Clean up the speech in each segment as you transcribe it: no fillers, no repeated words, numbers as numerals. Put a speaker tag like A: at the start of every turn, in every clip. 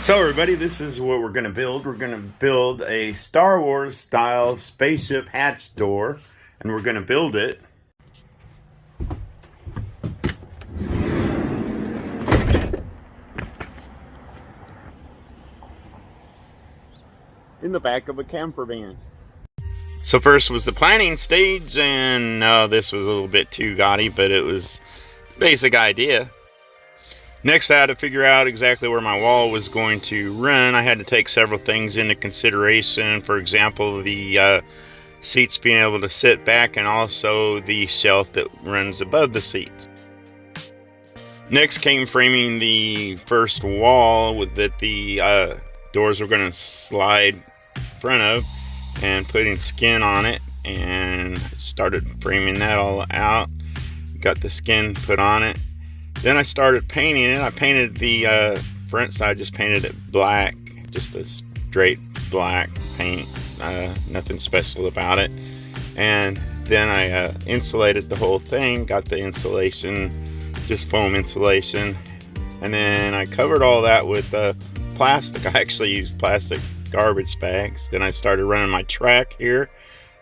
A: So everybody, this is what we're going to build. We're going to build a Star Wars style spaceship hatch door, and we're going to build it in the back of a camper van. So first was the planning stage, and this was a little bit too gaudy, but it was the basic idea. Next, I had to figure out exactly where my wall was going to run. I had to take several things into consideration. For example, the seats being able to sit back, and also the shelf that runs above the seats. Next came framing the first wall that the doors were going to slide in front of, and putting skin on it, and started framing that all out. Got the skin put on it. Then I started painting it. I painted the front side, just painted it black, just a straight black paint, nothing special about it. And then I insulated the whole thing, got the insulation, just foam insulation. And then I covered all that with plastic. I actually used plastic garbage bags. Then I started running my track here.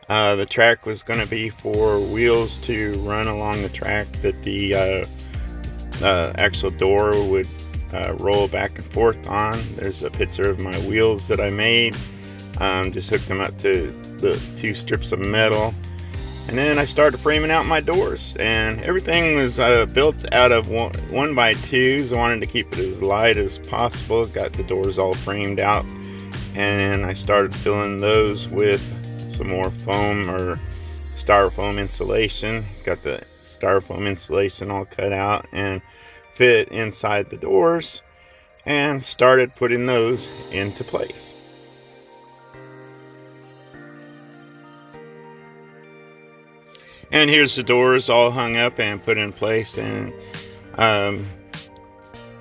A: The track was going to be for wheels to run along the track that the actual door would roll back and forth on. There's a picture of my wheels that I made. Just hooked them up to the two strips of metal, and then I started framing out my doors, and everything was built out of 1x2s. I wanted to keep it as light as possible. Got the doors all framed out, and I started filling those with some more foam or styrofoam insulation. Got the styrofoam insulation all cut out and fit inside the doors, and started putting those into place. And here's the doors all hung up and put in place, and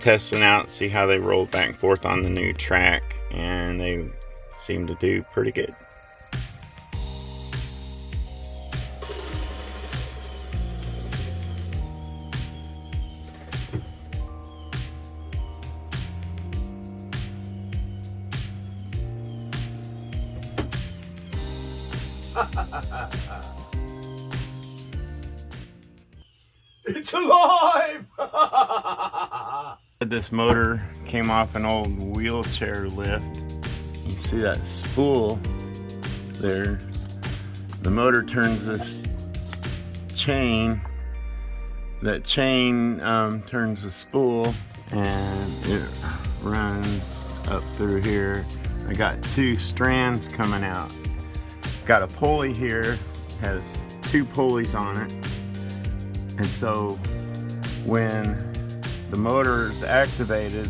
A: testing out, see how they roll back and forth on the new track, and they seem to do pretty good. It's alive! This motor came off an old wheelchair lift. You see that spool there? The motor turns this chain. That chain turns the spool, and it runs up through here. I got two strands coming out. Got a pulley here, has two pulleys on it, and so when the motor is activated,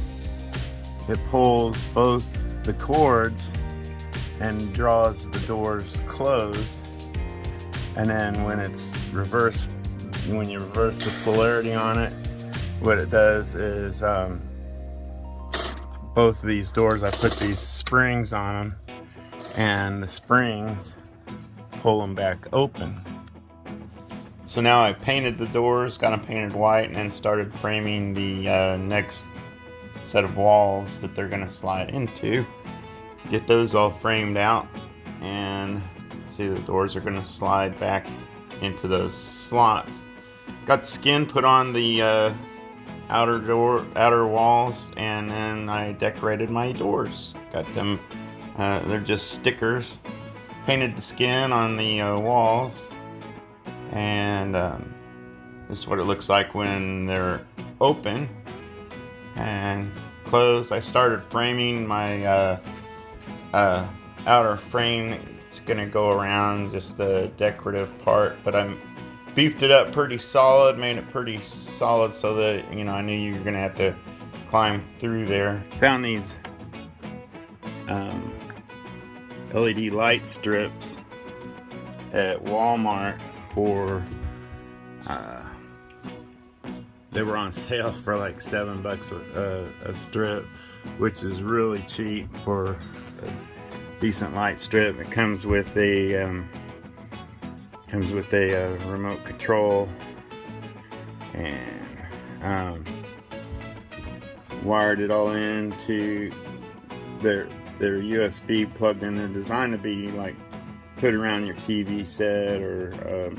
A: it pulls both the cords and draws the doors closed. And then when it's reversed, when you reverse the polarity on it, what it does is both of these doors, I put these springs on them, and the springs pull them back open. So now I painted the doors, got them painted white, and then started framing the next set of walls that they're going to slide into. Get those all framed out, and see the doors are going to slide back into those slots. Got the skin put on the outer walls, and then I decorated my doors. Got them, they're just stickers. Painted the skin on the walls, and this is what it looks like when they're open and closed. I started framing my outer frame. It's gonna go around just the decorative part, but I beefed it up pretty solid, made it pretty solid so that, you know, I knew you were gonna have to climb through there. Found these LED light strips at Walmart for they were on sale for like $7 a strip, which is really cheap for a decent light strip. It comes with a remote control, and wired it all into they're USB plugged in. They're designed to be like put around your TV set or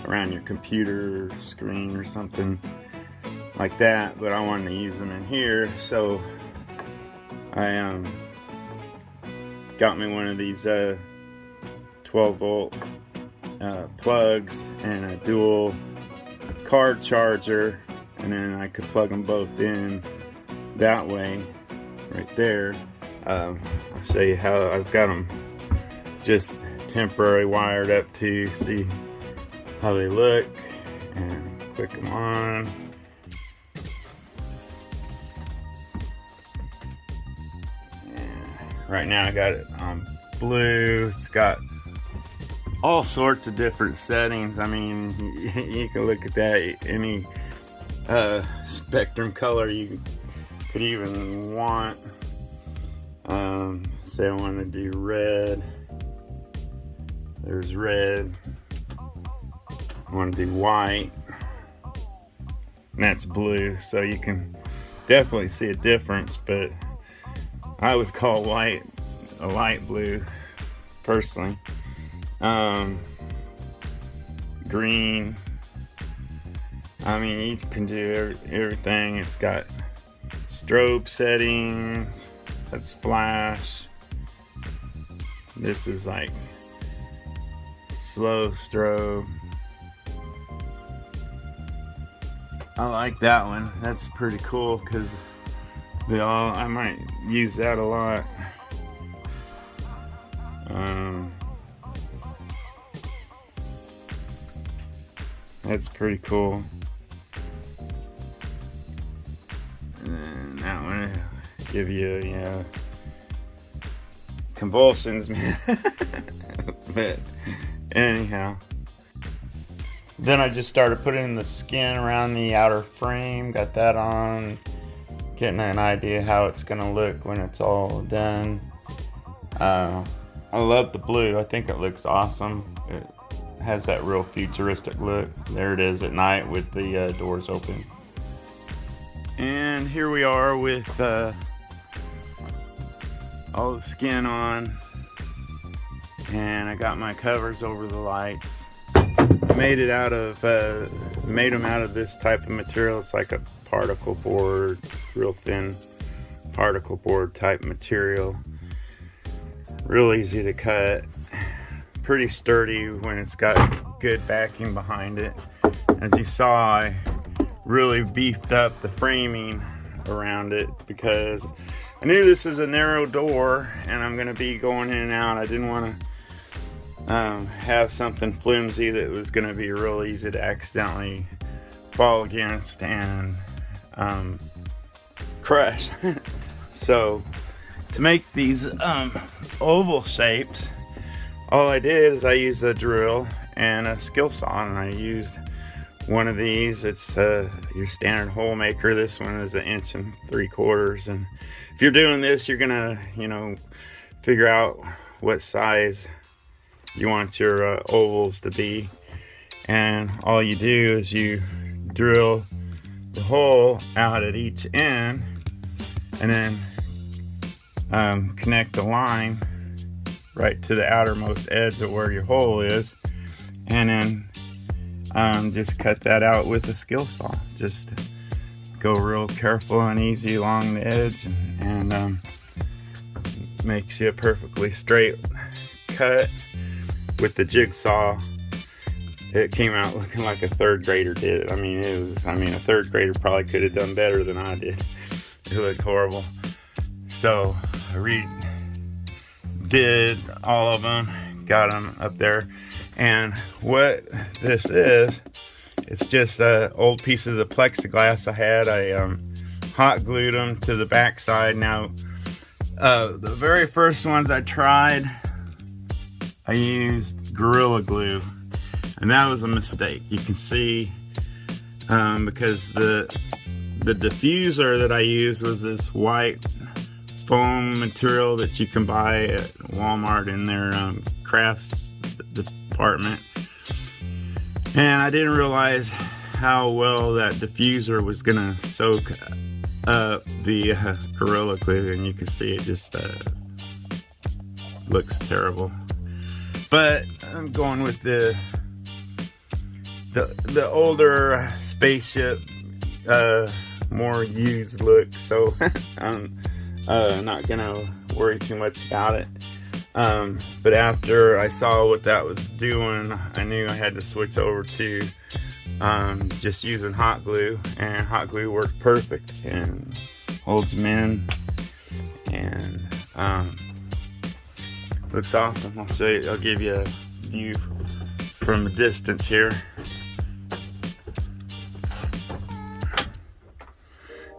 A: around your computer screen or something like that, but I wanted to use them in here, so I got me one of these 12 volt plugs and a dual card charger, and then I could plug them both in that way right there. I'll show you how I've got them just temporarily wired up to see how they look, and click them on. And right now I got it on blue. It's got all sorts of different settings. I mean, you can look at that, any spectrum color you could even want. Say I want to do red. There's red. I want to do white. And that's blue. So you can definitely see a difference, but I would call white a light blue personally. Green. I mean, you can do everything. It's got strobe settings. That's flash. This is like slow strobe. I like that one. That's pretty cool because I might use that a lot. That's pretty cool. And that one give you, convulsions, man. But anyhow, then I just started putting the skin around the outer frame. Got that on, getting an idea how it's gonna look when it's all done. I love the blue. I think it looks awesome. It has that real futuristic look. There it is at night with the doors open. And here we are with all the skin on, and I got my covers over the lights. I made them out of this type of material. It's like a particle board, real thin particle board type material. Real easy to cut, pretty sturdy when it's got good backing behind it. As you saw, I really beefed up the framing around it because I knew this is a narrow door and I'm gonna be going in and out. I didn't want to have something flimsy that was gonna be real easy to accidentally fall against and crush. So to make these oval shapes, all I did is I used a drill and a skill saw, and I used one of these. It's your standard hole maker. This one is 1 3/4 inches, and if you're doing this, you're gonna figure out what size you want your ovals to be, and all you do is you drill the hole out at each end and then connect the line right to the outermost edge of where your hole is, and then just cut that out with a skill saw. Just go real careful and easy along the edge, and makes you a perfectly straight cut. With the jigsaw, it came out looking like a third grader did it. I mean, a third grader probably could have done better than I did. It looked horrible. So I redid all of them, got them up there. And what this is, it's just old pieces of plexiglass I had. I hot glued them to the back side. Now, the very first ones I tried, I used Gorilla Glue, and that was a mistake. You can see because the diffuser that I used was this white foam material that you can buy at Walmart in their crafts department, and I didn't realize how well that diffuser was gonna soak the Gorilla Glue, and you can see it just looks terrible. But I'm going with the older spaceship, more used look, so I'm not gonna worry too much about it. But after I saw what that was doing, I knew I had to switch over to just using hot glue, and hot glue worked perfect and holds them in, and looks awesome. I'll show you. I'll give you a view from a distance here.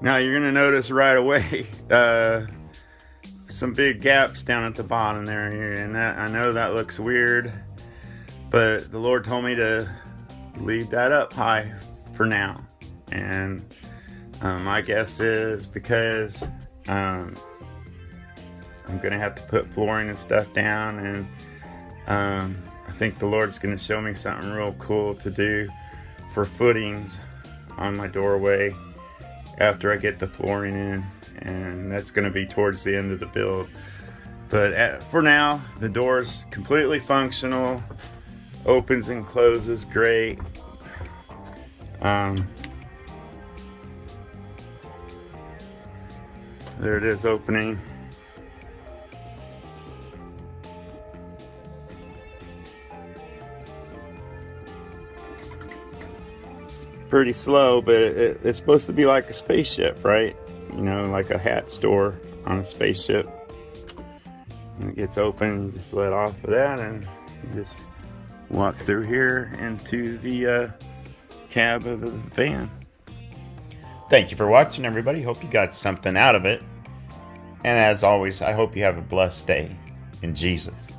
A: Now you're gonna notice right away some big gaps down at the bottom there, and that, I know that looks weird, but the Lord told me to leave that up high for now, and my guess is because I'm gonna have to put flooring and stuff down, and I think the Lord's gonna show me something real cool to do for footings on my doorway after I get the flooring in, and that's going to be towards the end of the build. But for now, the door's completely functional, opens and closes great. There it is, opening. Pretty slow, but it's supposed to be like a spaceship, right? You know, like a hat store on a spaceship. And it gets open, you just let off of that, and you just walk through here into the cab of the van. Thank you for watching, everybody. Hope you got something out of it. And as always, I hope you have a blessed day in Jesus.